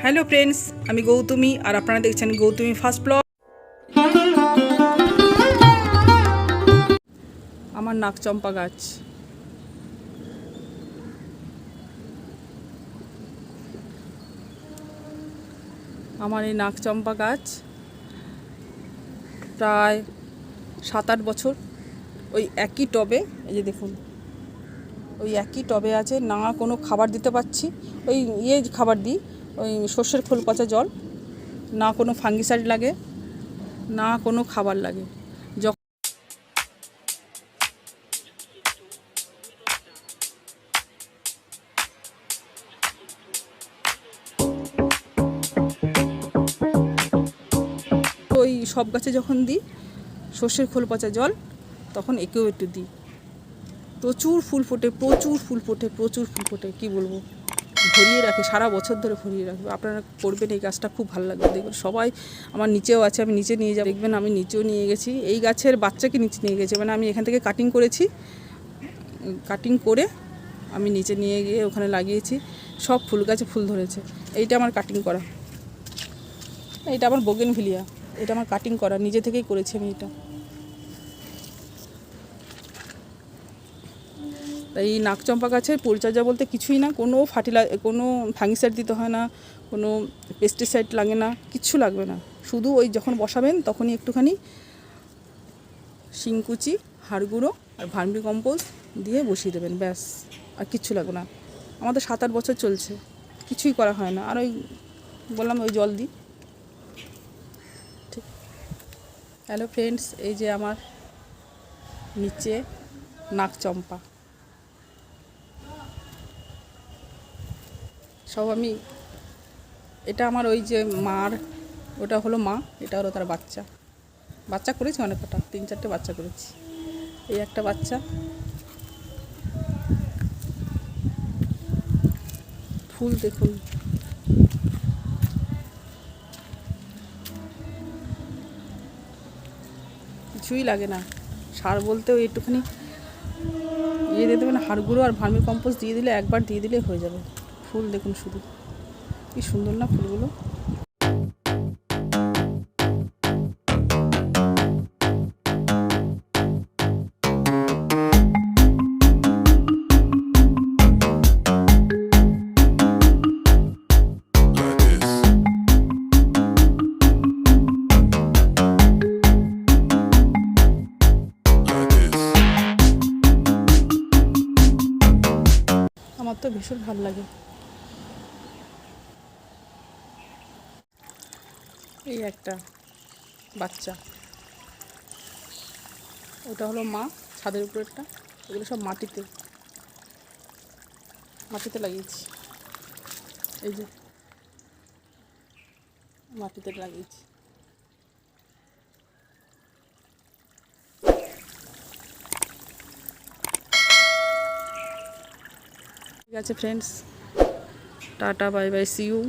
Hello friends आमी गौतमी और आपनारा देखছেন गौतमी फार्स्ट ब्लग। আমার নাকচম্পা গাছ আমার এই নাকচম্পা গাছ প্রায় 7-8 বছর ওই একই টবে, এই যে দেখুন ওই একই টবে আছে। না কোনো খাবার দিতে পারছি, ওই খাবার দিই, ওই সর্ষের খোল পচা জল, না কোনো ফাঙ্গিসাইড লাগে, না কোনো খাবার লাগে। ওই সব গাছে যখন দিই সর্ষের খোল পচা জল, তখন একেও একটু দিই। প্রচুর ফুল ফোটে, প্রচুর ফুল ফোটে, প্রচুর ফুল ফোটে, কী বলবো, ভরিয়ে রাখে, সারা বছর ধরে ভরিয়ে রাখবে। আপনারা করবেন, এই গাছটা খুব ভালো লাগবে। দেখবেন সবাই, আমার নিচেও আছে, আমি নিচে নিয়ে যাবো, দেখবেন আমি নিচেও নিয়ে গেছি। এই গাছের বাচ্চাকে নিচে নিয়ে গেছি, মানে আমি এখান থেকে কাটিং করেছি, কাটিং করে আমি নিচে নিয়ে গিয়ে ওখানে লাগিয়েছি। সব ফুল গাছে ফুল ধরেছে। এইটা আমার কাটিং করা, এটা আমার বোগেনভিলিয়া, এটা আমার কাটিং করা, নিজে থেকেই করেছি আমি এটা। তাই এই নাকচম্পা গাছের পরিচর্যা বলতে কিছুই না, কোনো কোনো ফাঙ্গিসাইড দিতে হয় না, কোনো পেস্টিসাইড লাগে না, কিচ্ছু লাগবে না। শুধু ওই যখন বসাবেন তখনই একটুখানি শিংকুচি, হাড় গুঁড়ো আর ভার্মি কম্পোস্ট দিয়ে বসিয়ে দেবেন, ব্যাস, আর কিচ্ছু লাগবে না। আমাদের 7-8 বছর চলছে, কিছুই করা হয় না। আর ওই বললাম ওই জল দিই। ঠিক। হ্যালো ফ্রেন্ডস, এই যে আমার নিচে নাকচম্পা, সব আমি, এটা আমার ওই যে মার, ওটা হলো মা, এটা হলো তার বাচ্চা। বাচ্চা করেছি অনেক কটা, 3-4টে বাচ্চা করেছি। এই একটা বাচ্চা, ফুল দেখুন, কিছুই লাগে না। সার বলতেও একটুখানি দিয়ে দেবেন, হাড় গুঁড়ো আর ভার্মি কম্পোস্ট দিয়ে দিলে, একবার দিয়ে দিলেই হয়ে যাবে। ফুল দেখুন শুধু, কি সুন্দর না ফুলগুলো। আমার তো ভীষণ ভালো লাগে। এই একটা বাচ্চা, ওটা হলো মা, ছাদের উপরেরটা। এগুলো সব মাটিতে লাগিয়েছি, এই যে মাটিতে লাগিয়েছি। ঠিক আছে friends, tata, bye bye, see you.